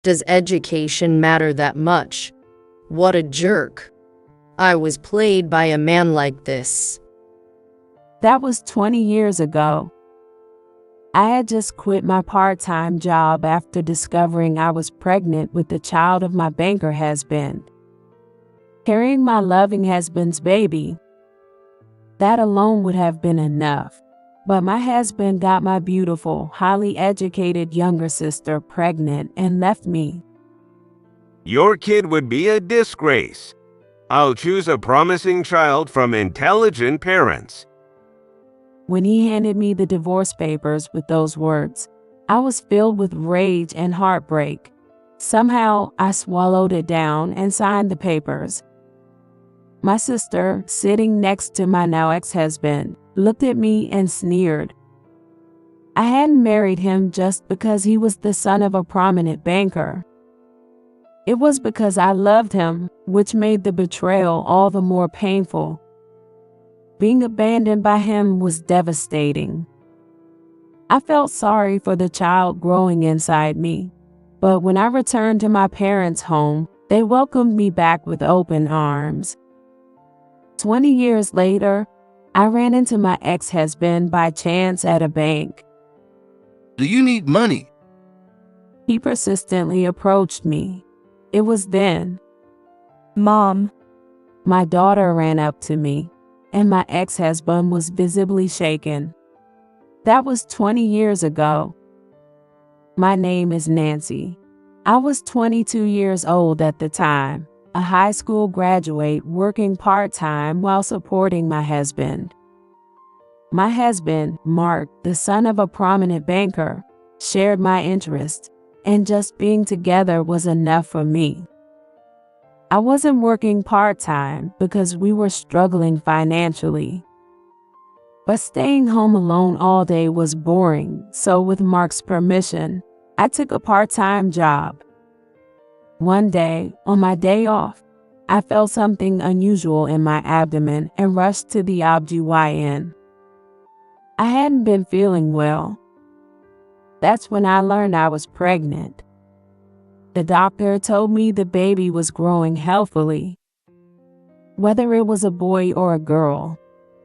Does education matter that much? What a jerk. I was played by a man like this. That was 20 years ago. I had just quit my part-time job after discovering I was pregnant with the child of my banker husband. Carrying my loving husband's baby, that alone would have been enough. But my husband got my beautiful, highly educated younger sister pregnant and left me. Your kid would be a disgrace. I'll choose a promising child from intelligent parents. When he handed me the divorce papers with those words, I was filled with rage and heartbreak. Somehow, I swallowed it down and signed the papers. My sister, sitting next to my now ex-husband, looked at me and sneered. I hadn't married him just because he was the son of a prominent banker. It was because I loved him, which made the betrayal all the more painful. Being abandoned by him was devastating. I felt sorry for the child growing inside me, but when I returned to my parents' home, they welcomed me back with open arms. 20 years later, I ran into my ex-husband by chance at a bank. Do you need money? He persistently approached me. It was then. Mom. My daughter ran up to me, and my ex-husband was visibly shaken. That was 20 years ago. My name is Nancy. I was 22 years old at the time, a high school graduate working part-time while supporting my husband. My husband, Mark, the son of a prominent banker, shared my interests, and just being together was enough for me. I wasn't working part-time because we were struggling financially. But staying home alone all day was boring, so with Mark's permission, I took a part-time job. One day, on my day off, I felt something unusual in my abdomen and rushed to the OB-GYN. I hadn't been feeling well. That's when I learned I was pregnant. The doctor told me the baby was growing healthily. Whether it was a boy or a girl,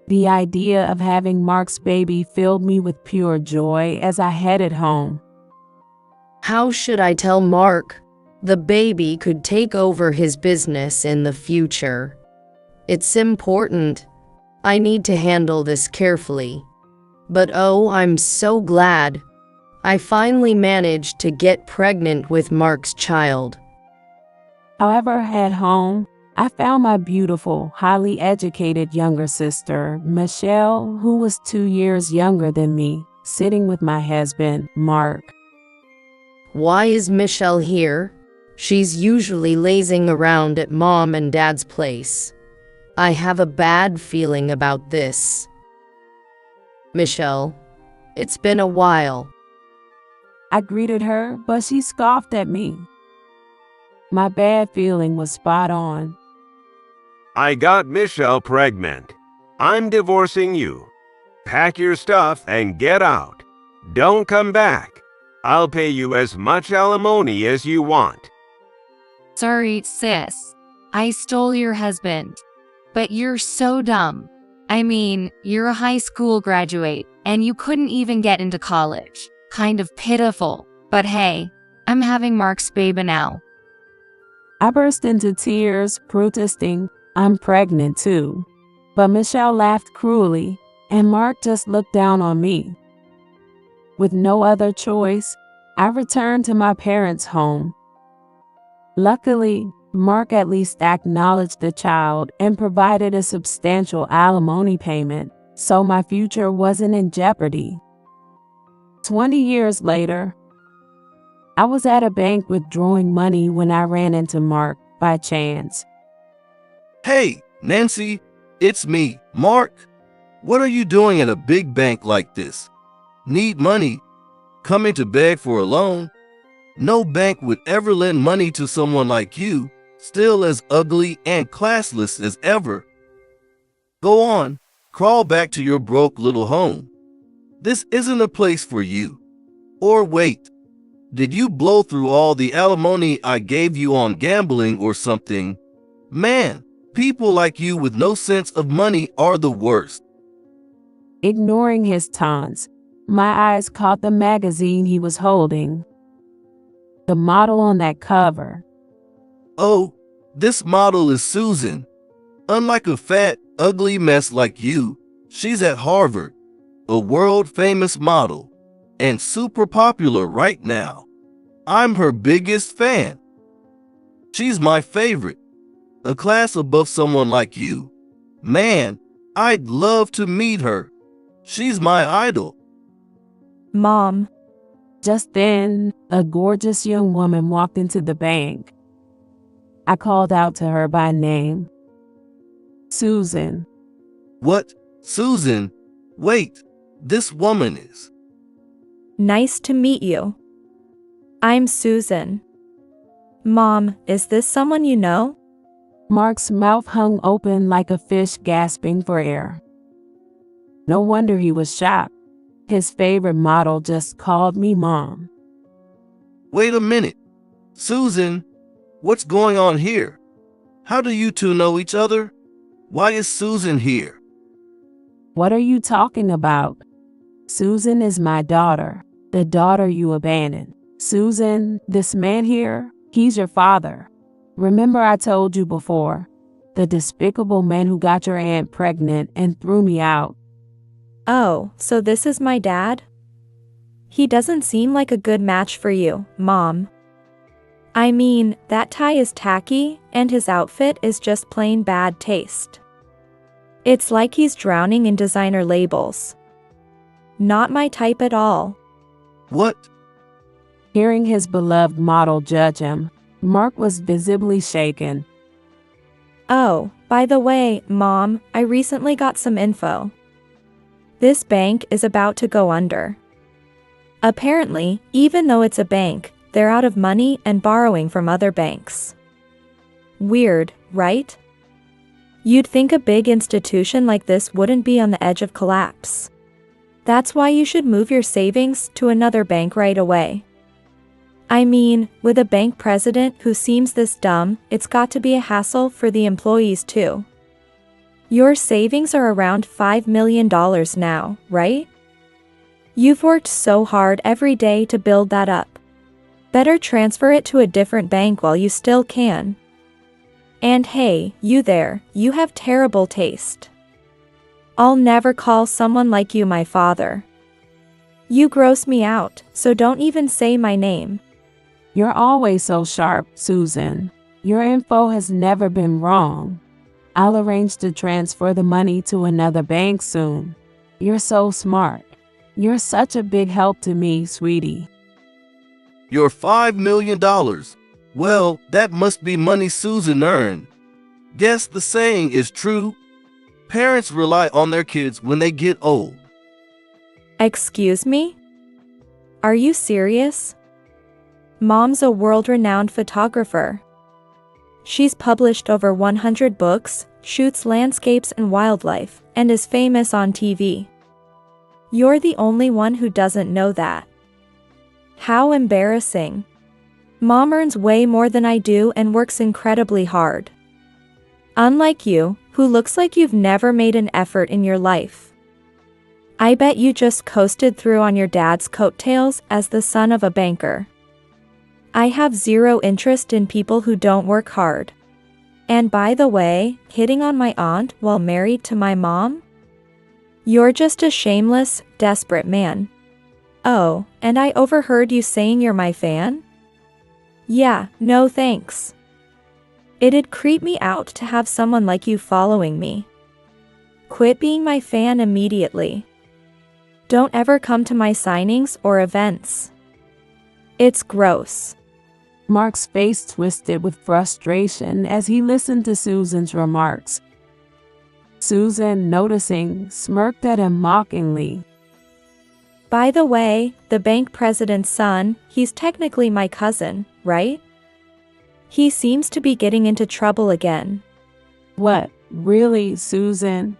the idea of having Mark's baby filled me with pure joy as I headed home. How should I tell Mark? The baby could take over his business in the future. It's important. I need to handle this carefully. But oh, I'm so glad. I finally managed to get pregnant with Mark's child. However, at home, I found my beautiful, highly educated younger sister, Michelle, who was 2 years younger than me, sitting with my husband, Mark. Why is Michelle here? She's usually lazing around at Mom and Dad's place. I have a bad feeling about this. Michelle, it's been a while. I greeted her, but she scoffed at me. My bad feeling was spot on. I got Michelle pregnant. I'm divorcing you. Pack your stuff and get out. Don't come back. I'll pay you as much alimony as you want. Sorry, sis. I stole your husband. But you're so dumb. I mean, you're a high school graduate, and you couldn't even get into college. Kind of pitiful. But hey, I'm having Mark's baby now. I burst into tears, protesting, I'm pregnant too. But Michelle laughed cruelly, and Mark just looked down on me. With no other choice, I returned to my parents' home. Luckily, Mark at least acknowledged the child and provided a substantial alimony payment, so my future wasn't in jeopardy. 20 years later, I was at a bank withdrawing money when I ran into Mark by chance. Hey, Nancy, it's me, Mark. What are you doing at a big bank like this? Need money? Coming to beg for a loan? No bank would ever lend money to someone like you, still as ugly and classless as ever. Go on, crawl back to your broke little home. This isn't a place for you. Or wait, Did you blow through all the alimony I gave you on gambling or something? Man, people like you with no sense of money are the worst. Ignoring his taunts, my eyes caught the magazine he was holding. The model on that cover. Oh, this model is Susan. Unlike a fat, ugly mess like you, she's at Harvard, a world-famous model, and super popular right now. I'm her biggest fan. She's my favorite, a class above someone like you. Man, I'd love to meet her. She's my idol. Mom. Just then, a gorgeous young woman walked into the bank. I called out to her by name. Susan. What? Susan? Wait, this woman is. Nice to meet you. I'm Susan. Mom, is this someone you know? Mark's mouth hung open like a fish gasping for air. No wonder he was shocked. His favorite model just called me Mom. Wait a minute. Susan, what's going on here? How do you two know each other? Why is Susan here? What are you talking about? Susan is my daughter, the daughter you abandoned. Susan, this man here, he's your father. Remember I told you before, the despicable man who got your aunt pregnant and threw me out. Oh, so this is my dad? He doesn't seem like a good match for you, Mom. I mean, that tie is tacky, and his outfit is just plain bad taste. It's like he's drowning in designer labels. Not my type at all. What? Hearing his beloved model judge him, Mark was visibly shaken. Oh, by the way, Mom, I recently got some info. This bank is about to go under. Apparently, even though it's a bank, they're out of money and borrowing from other banks. Weird, right? You'd think a big institution like this wouldn't be on the edge of collapse. That's why you should move your savings to another bank right away. I mean, with a bank president who seems this dumb, it's got to be a hassle for the employees too. Your savings are around $5 million now, right? You've worked so hard every day to build that up. Better transfer it to a different bank while you still can. And hey, you there, you have terrible taste. I'll never call someone like you my father. You gross me out, so don't even say my name. You're always so sharp, Susan. Your info has never been wrong. I'll arrange to transfer the money to another bank soon. You're so smart. You're such a big help to me, sweetie. Your $5 million. Well, that must be money Susan earned. Guess the saying is true. Parents rely on their kids when they get old. Excuse me? Are you serious? Mom's a world-renowned photographer. She's published over 100 books, shoots landscapes and wildlife, and is famous on TV. You're the only one who doesn't know that. How embarrassing. Mom earns way more than I do and works incredibly hard. Unlike you, who looks like you've never made an effort in your life. I bet you just coasted through on your dad's coattails as the son of a banker. I have zero interest in people who don't work hard. And by the way, hitting on my aunt while married to my mom? You're just a shameless, desperate man. Oh, and I overheard you saying you're my fan? Yeah, no thanks. It'd creep me out to have someone like you following me. Quit being my fan immediately. Don't ever come to my signings or events. It's gross. Mark's face twisted with frustration as he listened to Susan's remarks. Susan, noticing, smirked at him mockingly. By the way, the bank president's son, he's technically my cousin, right? He seems to be getting into trouble again. What, really, Susan?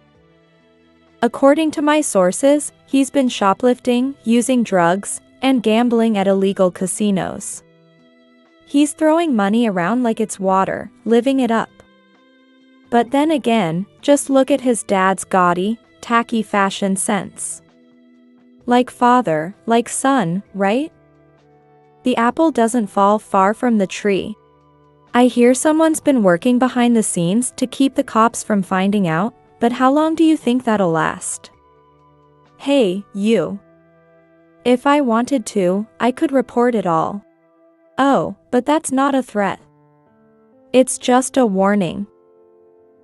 According to my sources, he's been shoplifting, using drugs, and gambling at illegal casinos. He's throwing money around like it's water, living it up. But then again, just look at his dad's gaudy, tacky fashion sense. Like father, like son, right? The apple doesn't fall far from the tree. I hear someone's been working behind the scenes to keep the cops from finding out, but how long do you think that'll last? Hey, you. If I wanted to, I could report it all. Oh, but that's not a threat. It's just a warning.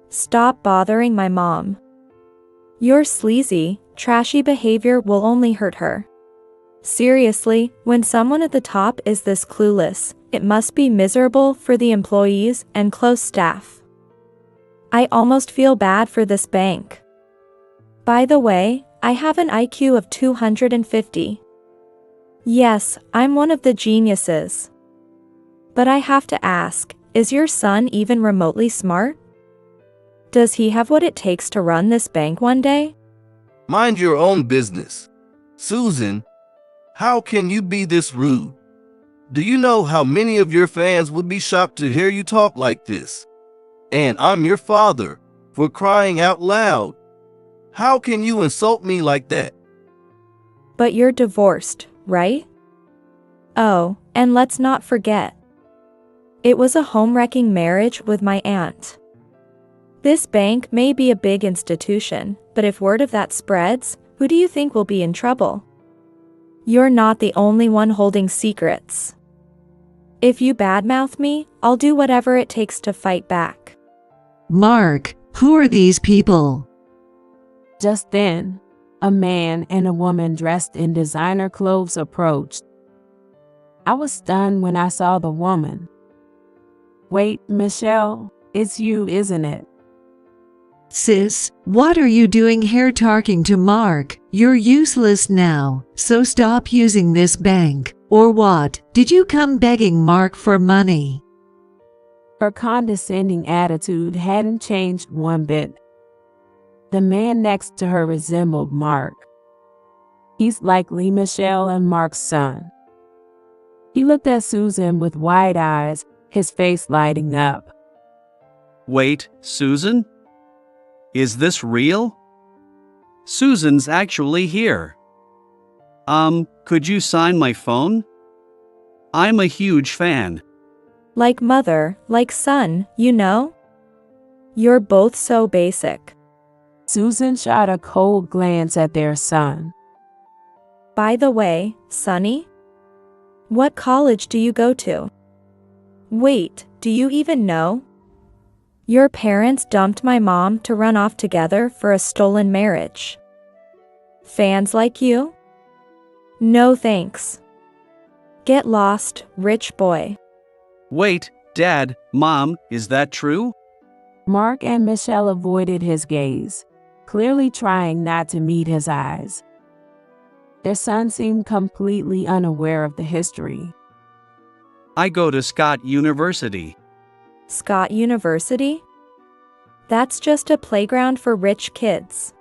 Stop bothering my mom. Your sleazy, trashy behavior will only hurt her. Seriously, when someone at the top is this clueless, it must be miserable for the employees and close staff. I almost feel bad for this bank. By the way, I have an IQ of 250. Yes, I'm one of the geniuses. But I have to ask, is your son even remotely smart? Does he have what it takes to run this bank one day? Mind your own business. Susan, how can you be this rude? Do you know how many of your fans would be shocked to hear you talk like this? And I'm your father, for crying out loud. How can you insult me like that? But you're divorced, right? Oh, and let's not forget. It was a home-wrecking marriage with my aunt. This bank may be a big institution, but if word of that spreads, who do you think will be in trouble? You're not the only one holding secrets. If you badmouth me, I'll do whatever it takes to fight back. Mark, who are these people? Just then, a man and a woman dressed in designer clothes approached. I was stunned when I saw the woman. Wait, Michelle, it's you, isn't it? Sis, what are you doing here talking to Mark? You're useless now, so stop using this bank. Or what? Did you come begging Mark for money? Her condescending attitude hadn't changed one bit. The man next to her resembled Mark. He's likely Michelle and Mark's son. He looked at Susan with wide eyes, his face lighting up. Wait, Susan? Is this real? Susan's actually here. Could you sign my phone? I'm a huge fan. Like mother, like son, you know? You're both so basic. Susan shot a cold glance at their son. By the way, Sonny? What college do you go to? Wait, do you even know? Your parents dumped my mom to run off together for a stolen marriage. Fans like you? No thanks. Get lost, rich boy. Wait, Dad, Mom, is that true? Mark and Michelle avoided his gaze, clearly trying not to meet his eyes. Their son seemed completely unaware of the history. I go to Scott University. Scott University? That's just a playground for rich kids.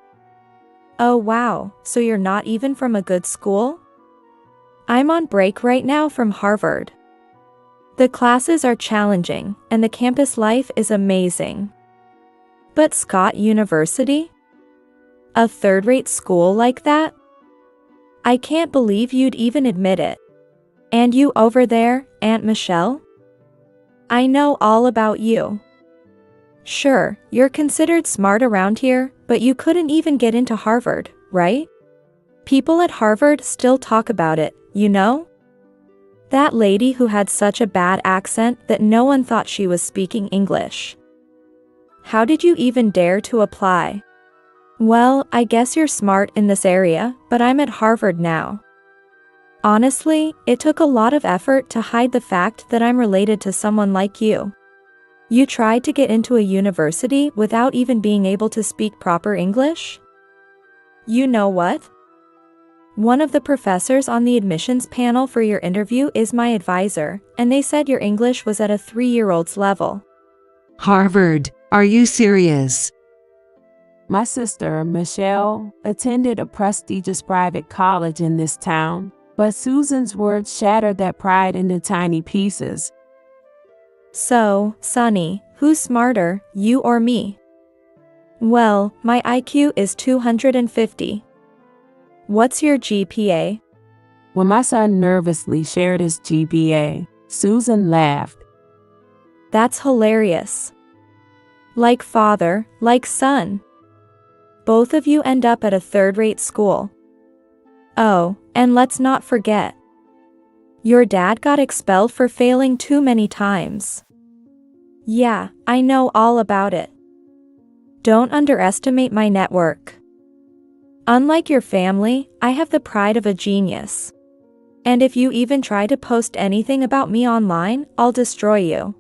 Oh wow, so you're not even from a good school? I'm on break right now from Harvard. The classes are challenging, and the campus life is amazing. But Scott University? A third-rate school like that? I can't believe you'd even admit it. And you over there, Aunt Michelle? I know all about you. Sure, you're considered smart around here, but you couldn't even get into Harvard, right? People at Harvard still talk about it, you know? That lady who had such a bad accent that no one thought she was speaking English. How did you even dare to apply? Well, I guess you're smart in this area, but I'm at Harvard now. Honestly, it took a lot of effort to hide the fact that I'm related to someone like you. You tried to get into a university without even being able to speak proper English? You know what? One of the professors on the admissions panel for your interview is my advisor, and they said your English was at a 3-year-old's level. Harvard, are you serious? My sister, Michelle, attended a prestigious private college in this town, But Susan's words shattered that pride into tiny pieces. So, Sonny, who's smarter, you or me? Well, my IQ is 250. What's your GPA? When my son nervously shared his GPA, Susan laughed. That's hilarious. Like father, like son. Both of you end up at a third-rate school. Oh, and let's not forget. Your dad got expelled for failing too many times. Yeah, I know all about it. Don't underestimate my network. Unlike your family, I have the pride of a genius. And if you even try to post anything about me online, I'll destroy you.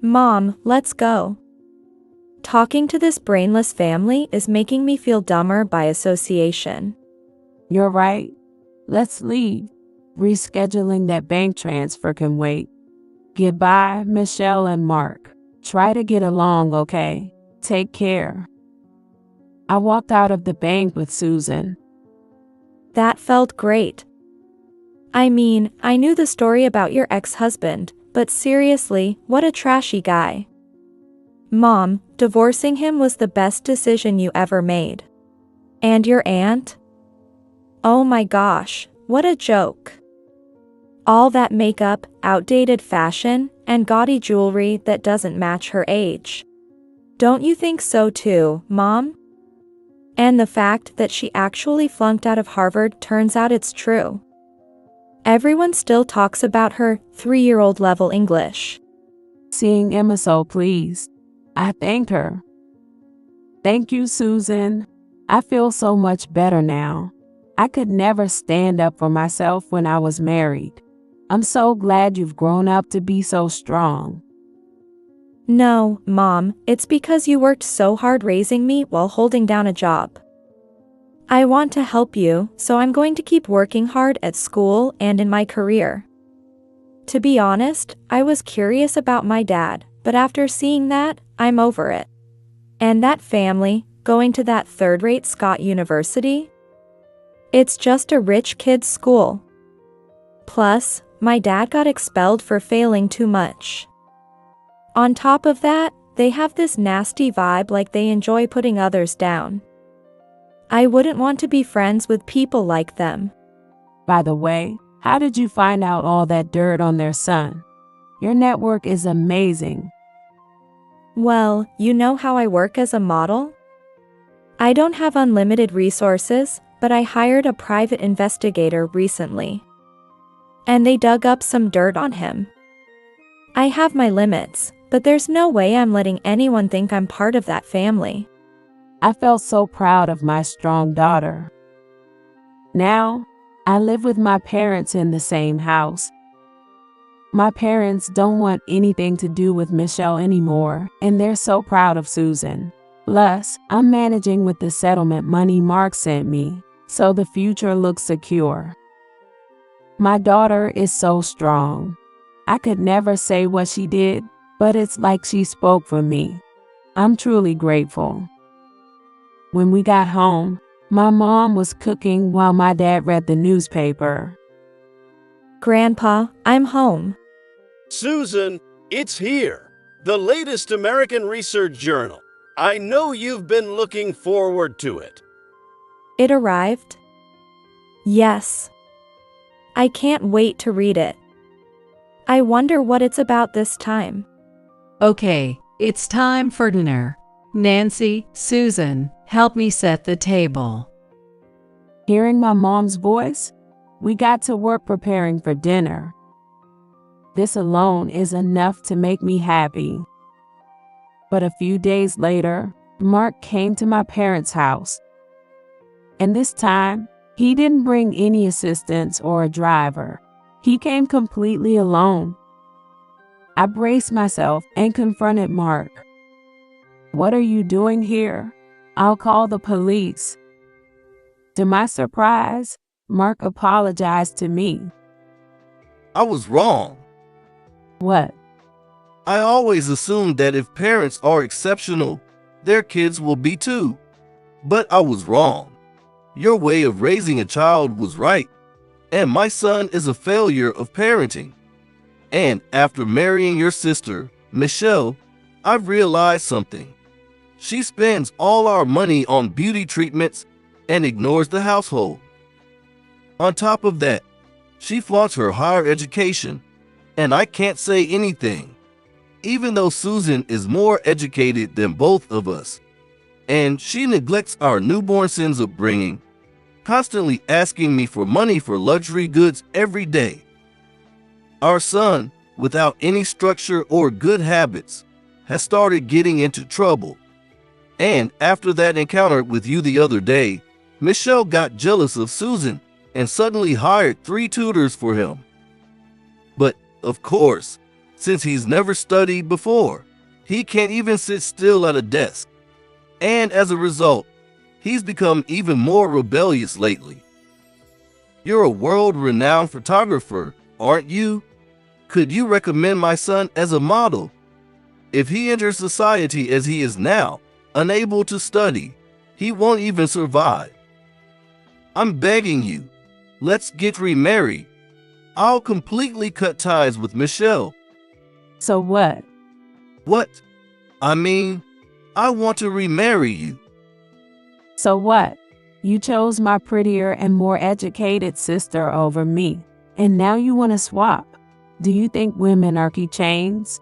Mom, let's go. Talking to this brainless family is making me feel dumber by association. You're right. Let's leave. Rescheduling that bank transfer can wait. Goodbye, Michelle and Mark. Try to get along, okay? Take care. I walked out of the bank with Susan. That felt great. I mean, I knew the story about your ex-husband, but seriously, what a trashy guy. Mom, divorcing him was the best decision you ever made. And your aunt? Oh my gosh, what a joke. All that makeup, outdated fashion, and gaudy jewelry that doesn't match her age. Don't you think so too, Mom? And the fact that she actually flunked out of Harvard turns out it's true. Everyone still talks about her 3-year-old level English. Seeing Emma so pleased, I thanked her. Thank you, Susan. I feel so much better now. I could never stand up for myself when I was married. I'm so glad you've grown up to be so strong. No, Mom, it's because you worked so hard raising me while holding down a job. I want to help you, so I'm going to keep working hard at school and in my career. To be honest, I was curious about my dad, but after seeing that, I'm over it. And that family, going to that third-rate Scott University? It's just a rich kid's school. Plus, my dad got expelled for failing too much. On top of that, they have this nasty vibe like they enjoy putting others down. I wouldn't want to be friends with people like them. By the way, how did you find out all that dirt on their son? Your network is amazing. Well, you know how I work as a model? I don't have unlimited resources, but I hired a private investigator recently. And they dug up some dirt on him. I have my limits, but there's no way I'm letting anyone think I'm part of that family. I felt so proud of my strong daughter. Now, I live with my parents in the same house. My parents don't want anything to do with Michelle anymore, and they're so proud of Susan. Plus, I'm managing with the settlement money Mark sent me, so the future looks secure. My daughter is so strong. I could never say what she did, but it's like she spoke for me. I'm truly grateful. When we got home, my mom was cooking while my dad read the newspaper. Grandpa, I'm home. Susan, it's here. The latest American Research Journal. I know you've been looking forward to it. It arrived? Yes. I can't wait to read it. I wonder what it's about this time. Okay, it's time for dinner. Nancy, Susan, help me set the table. Hearing my mom's voice, we got to work preparing for dinner. This alone is enough to make me happy. But a few days later, Mark came to my parents' house. And this time, he didn't bring any assistants or a driver. He came completely alone. I braced myself and confronted Mark. "What are you doing here? I'll call the police." To my surprise, Mark apologized to me. I was wrong. What? I always assumed that if parents are exceptional, their kids will be too. But I was wrong. Your way of raising a child was right. and my son is a failure of parenting. And after marrying your sister, Michelle, I've realized something. She spends all our money on beauty treatments and ignores the household. On top of that, she flaunts her higher education, and I can't say anything, even though Susan is more educated than both of us. And she neglects our newborn son's upbringing, constantly asking me for money for luxury goods every day. Our son, without any structure or good habits, has started getting into trouble. And after that encounter with you the other day, Michelle got jealous of Susan and suddenly hired 3 tutors for him. But, of course, since he's never studied before, he can't even sit still at a desk. And as a result, he's become even more rebellious lately. You're a world-renowned photographer, aren't you? Could you recommend my son as a model? If he enters society as he is now, unable to study, he won't even survive. I'm begging you, let's get remarried. I'll completely cut ties with Michelle. So what? What? I mean, I want to remarry you. So what? You chose my prettier and more educated sister over me, and now you want to swap. Do you think women are keychains?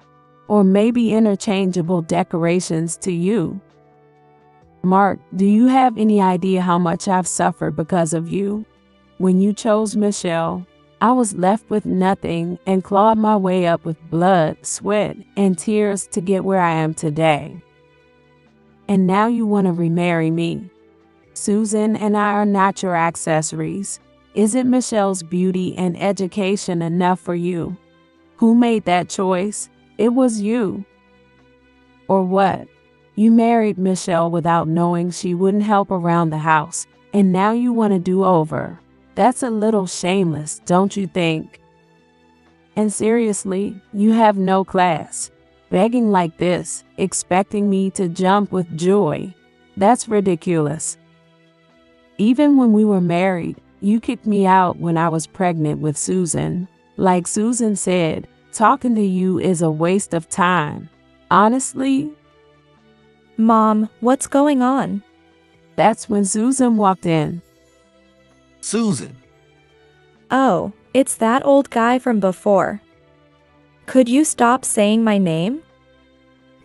Or maybe interchangeable decorations to you? Mark, do you have any idea how much I've suffered because of you? When you chose Michelle, I was left with nothing and clawed my way up with blood, sweat, and tears to get where I am today. And now you want to remarry me. Susan and I are not your accessories. Isn't Michelle's beauty and education enough for you? Who made that choice? It was you. Or what? You married Michelle without knowing she wouldn't help around the house, and now you want to do over. That's a little shameless, don't you think? And seriously, you have no class. Begging like this, expecting me to jump with joy. That's ridiculous. Even when we were married, you kicked me out when I was pregnant with Susan. Like Susan said, talking to you is a waste of time. Honestly. Mom, what's going on? That's when Susan walked in. Susan. Oh, it's that old guy from before. Could you stop saying my name?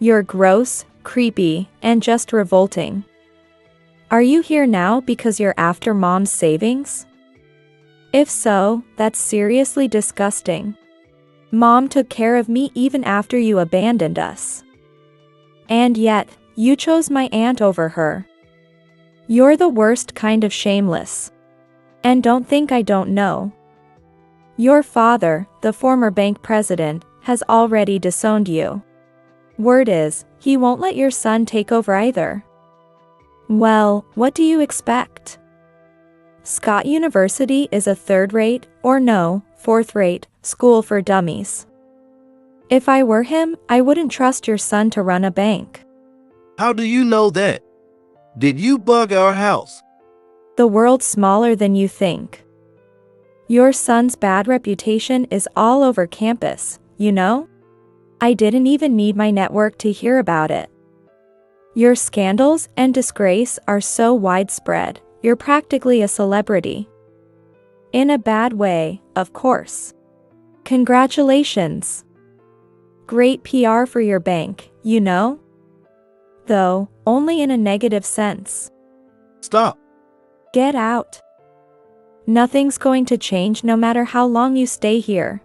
You're gross, creepy, and just revolting. Are you here now because you're after Mom's savings? If so, that's seriously disgusting. Mom took care of me even after you abandoned us. And yet, you chose my aunt over her. You're the worst kind of shameless. And don't think I don't know. Your father, the former bank president, has already disowned you. Word is, he won't let your son take over either. Well, what do you expect? Scott University is a third-rate, or no, fourth-rate, school for dummies. If I were him, I wouldn't trust your son to run a bank. How do you know that? Did you bug our house? The world's smaller than you think. Your son's bad reputation is all over campus, you know? I didn't even need my network to hear about it. Your scandals and disgrace are so widespread, you're practically a celebrity. In a bad way, of course. Congratulations. Great PR for your bank, you know? Though, only in a negative sense. Stop. Get out. Nothing's going to change no matter how long you stay here.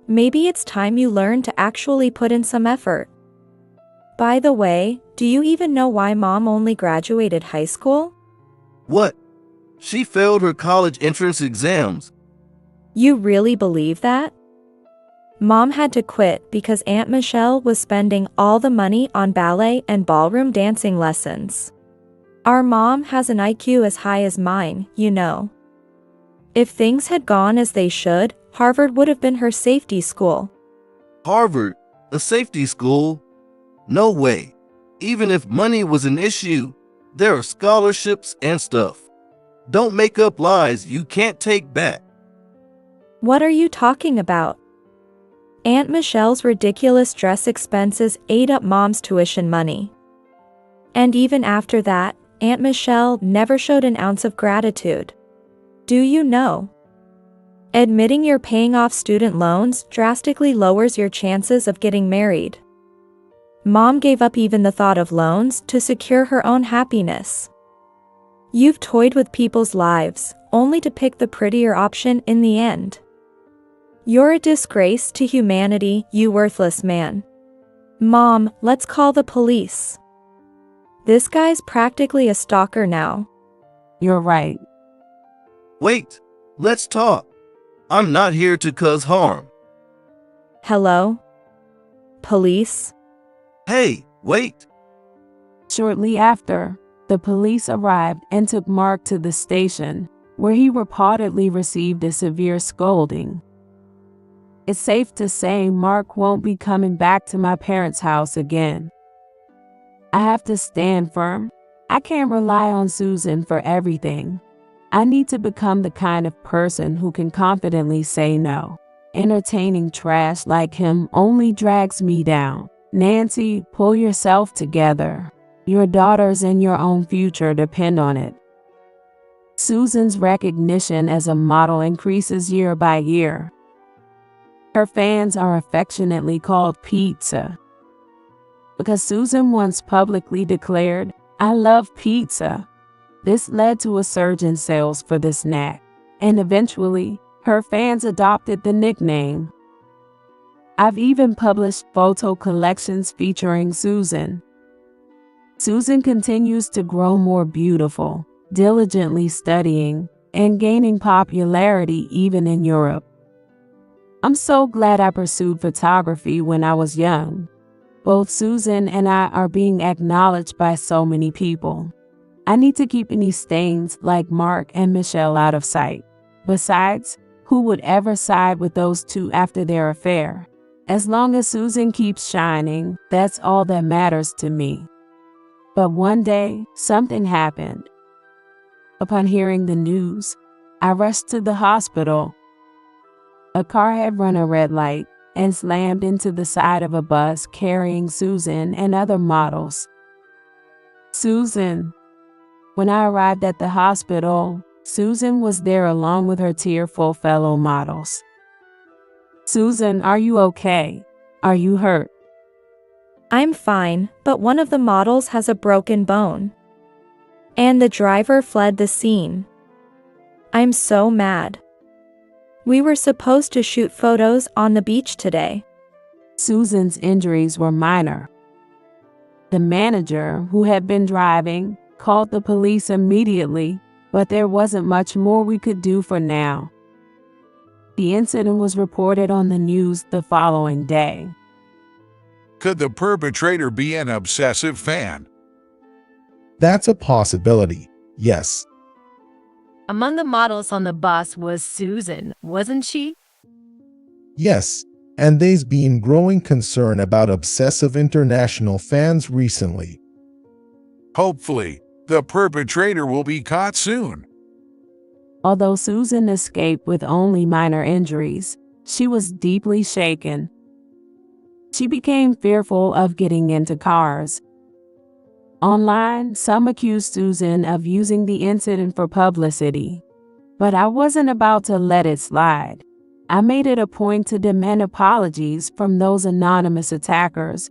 Maybe it's time you learn to actually put in some effort. By the way, do you even know why Mom only graduated high school? What? She failed her college entrance exams. You really believe that? Mom had to quit because Aunt Michelle was spending all the money on ballet and ballroom dancing lessons. Our mom has an IQ as high as mine, you know. If things had gone as they should, Harvard would have been her safety school. Harvard? A safety school? No way. Even if money was an issue, there are scholarships and stuff. Don't make up lies you can't take back. What are you talking about? Aunt Michelle's ridiculous dress expenses ate up Mom's tuition money. And even after that, Aunt Michelle never showed an ounce of gratitude. Do you know? Admitting you're paying off student loans drastically lowers your chances of getting married. Mom gave up even the thought of loans to secure her own happiness. You've toyed with people's lives, only to pick the prettier option in the end. You're a disgrace to humanity, you worthless man. Mom, let's call the police. This guy's practically a stalker now. You're right. Wait, let's talk. I'm not here to cause harm. Hello? Police? Hey, wait. Shortly after, the police arrived and took Mark to the station, where he reportedly received a severe scolding. It's safe to say Mark won't be coming back to my parents' house again. I have to stand firm. I can't rely on Susan for everything. I need to become the kind of person who can confidently say no. Entertaining trash like him only drags me down. Nancy, pull yourself together. Your daughters and your own future depend on it. Susan's recognition as a model increases year by year. Her fans are affectionately called Pizza. Because Susan once publicly declared, "I love pizza." This led to a surge in sales for this snack, and eventually, her fans adopted the nickname. I've even published photo collections featuring Susan. Susan continues to grow more beautiful, diligently studying, and gaining popularity even in Europe. I'm so glad I pursued photography when I was young. Both Susan and I are being acknowledged by so many people. I need to keep any stains like Mark and Michelle out of sight. Besides, who would ever side with those two after their affair? As long as Susan keeps shining, that's all that matters to me. But one day, something happened. Upon hearing the news, I rushed to the hospital. A car had run a red light and slammed into the side of a bus carrying Susan and other models. Susan. When I arrived at the hospital, Susan was there along with her tearful fellow models. Susan, are you okay? Are you hurt? I'm fine, but one of the models has a broken bone. And the driver fled the scene. I'm so mad. We were supposed to shoot photos on the beach today. Susan's injuries were minor. The manager, who had been driving, called the police immediately, but there wasn't much more we could do for now. The incident was reported on the news the following day. Could the perpetrator be an obsessive fan? That's a possibility, yes. Among the models on the bus was Susan, wasn't she? Yes, and there's been growing concern about obsessive international fans recently. Hopefully, the perpetrator will be caught soon. Although Susan escaped with only minor injuries, she was deeply shaken. She became fearful of getting into cars. Online, some accused Susan of using the incident for publicity. But I wasn't about to let it slide. I made it a point to demand apologies from those anonymous attackers.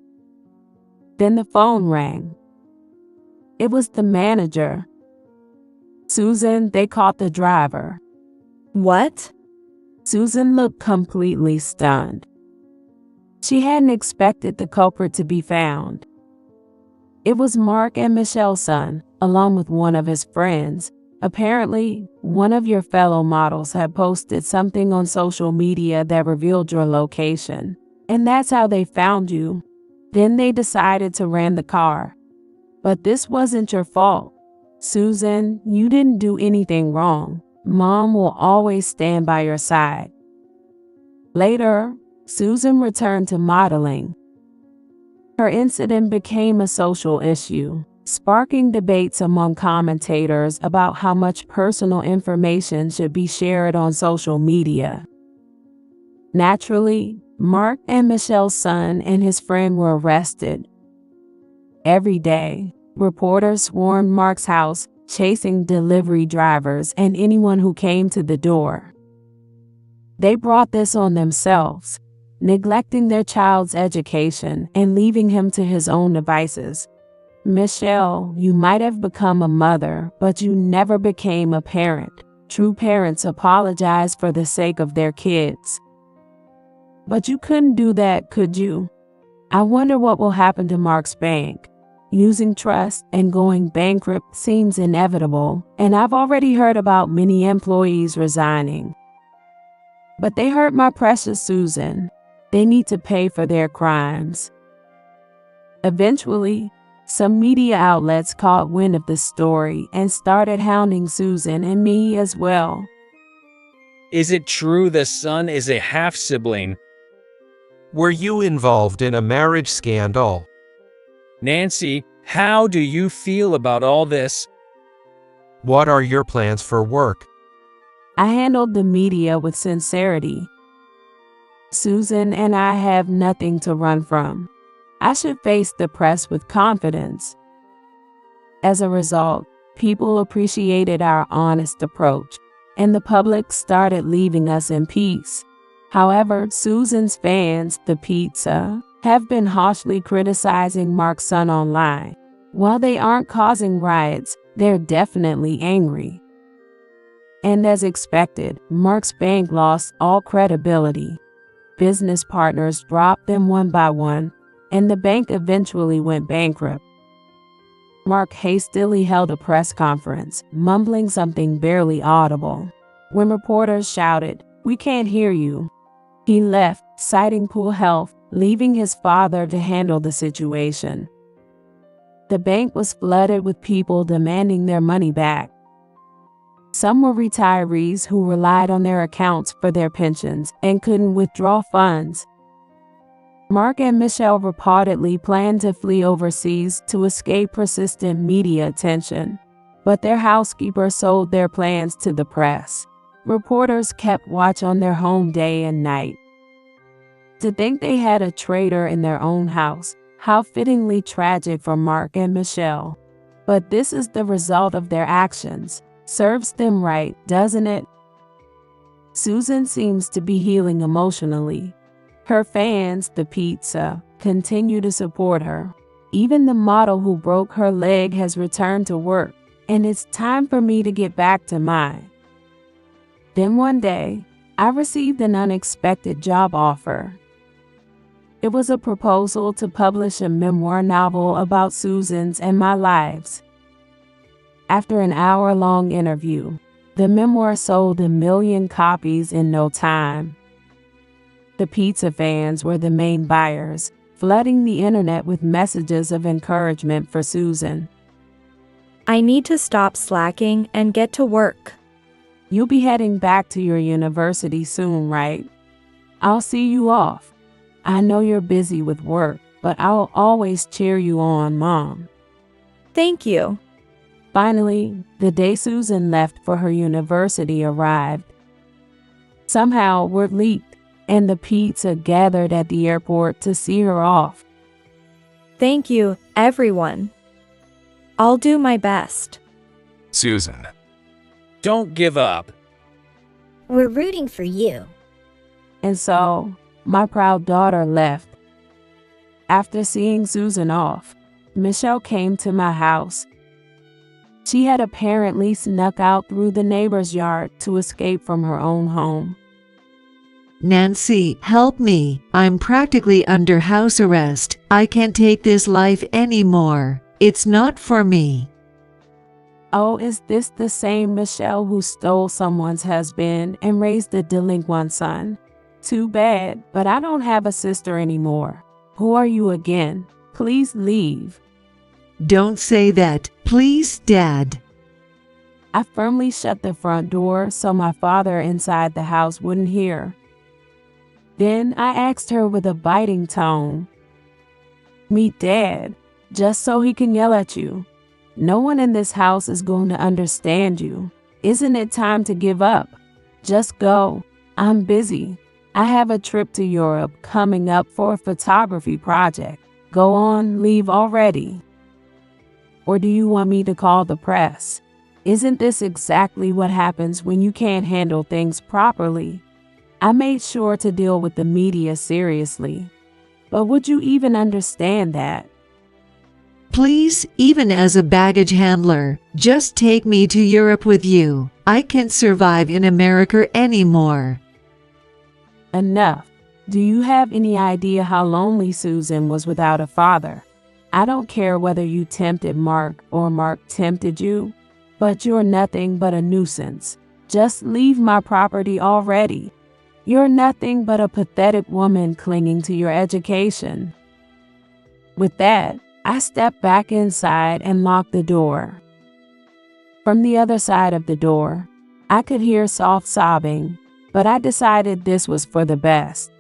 Then the phone rang. It was the manager. Susan, they caught the driver. What? Susan looked completely stunned. She hadn't expected the culprit to be found. It was Mark and Michelle's son, along with one of his friends. Apparently, one of your fellow models had posted something on social media that revealed your location, and that's how they found you. Then they decided to ran the car. But this wasn't your fault. Susan, you didn't do anything wrong. Mom will always stand by your side. Later, Susan returned to modeling. Her incident became a social issue, sparking debates among commentators about how much personal information should be shared on social media. Naturally, Mark and Michelle's son and his friend were arrested. Every day, reporters swarmed Mark's house, chasing delivery drivers and anyone who came to the door. They brought this on themselves, neglecting their child's education and leaving him to his own devices. Michelle, you might have become a mother, but you never became a parent. True parents apologize for the sake of their kids. But you couldn't do that, could you? I wonder what will happen to Mark's bank. Using trust and going bankrupt seems inevitable, and I've already heard about many employees resigning. But they hurt my precious Susan. They need to pay for their crimes. Eventually, some media outlets caught wind of the story and started hounding Susan and me as well. Is it true the son is a half-sibling? Were you involved in a marriage scandal? Nancy, how do you feel about all this? What are your plans for work? I handled the media with sincerity. Susan and I have nothing to run from. I should face the press with confidence. As a result, people appreciated our honest approach, and the public started leaving us in peace. However, Susan's fans, the pizza, have been harshly criticizing Mark's son online. While they aren't causing riots, they're definitely angry. And as expected, Mark's bank lost all credibility. Business partners dropped them one by one, and the bank eventually went bankrupt. Mark hastily held a press conference, mumbling something barely audible. When reporters shouted, "We can't hear you," he left, citing poor health, leaving his father to handle the situation. The bank was flooded with people demanding their money back. Some were retirees who relied on their accounts for their pensions and couldn't withdraw funds. Mark and Michelle reportedly planned to flee overseas to escape persistent media attention, but their housekeeper sold their plans to the press. Reporters kept watch on their home day and night. To think they had a traitor in their own house, how fittingly tragic for Mark and Michelle. But this is the result of their actions. Serves them right, doesn't it? Susan seems to be healing emotionally. Her fans, the pizza, continue to support her. Even the model who broke her leg has returned to work, and it's time for me to get back to mine. Then one day, I received an unexpected job offer. It was a proposal to publish a memoir novel about Susan's and my lives. After an hour-long interview, the memoir sold 1 million copies in no time. The pizza fans were the main buyers, flooding the internet with messages of encouragement for Susan. I need to stop slacking and get to work. You'll be heading back to your university soon, right? I'll see you off. I know you're busy with work, but I'll always cheer you on, Mom. Thank you. Finally, the day Susan left for her university arrived. Somehow, word leaked, and the pizza gathered at the airport to see her off. Thank you, everyone. I'll do my best. Susan. Don't give up. We're rooting for you. And so, my proud daughter left. After seeing Susan off, Michelle came to my house. She had apparently snuck out through the neighbor's yard to escape from her own home. Nancy, help me. I'm practically under house arrest. I can't take this life anymore. It's not for me. Oh, is this the same Michelle who stole someone's husband and raised a delinquent son? Too bad, but I don't have a sister anymore. Who are you again? Please leave. Don't say that, please, Dad. I firmly shut the front door so my father inside the house wouldn't hear. Then I asked her with a biting tone, "Meet Dad, just so he can yell at you. No one in this house is going to understand you. Isn't it time to give up? Just go. I'm busy." I have a trip to Europe coming up for a photography project. Go on, leave already. Or do you want me to call the press? Isn't this exactly what happens when you can't handle things properly? I made sure to deal with the media seriously. But would you even understand that? Please, even as a baggage handler, just take me to Europe with you. I can't survive in America anymore. Enough. Do you have any idea how lonely Susan was without a father? I don't care whether you tempted Mark or Mark tempted you, but you're nothing but a nuisance. Just leave my property already. You're nothing but a pathetic woman clinging to your education. With that, I stepped back inside and locked the door. From the other side of the door, I could hear soft sobbing, but I decided this was for the best.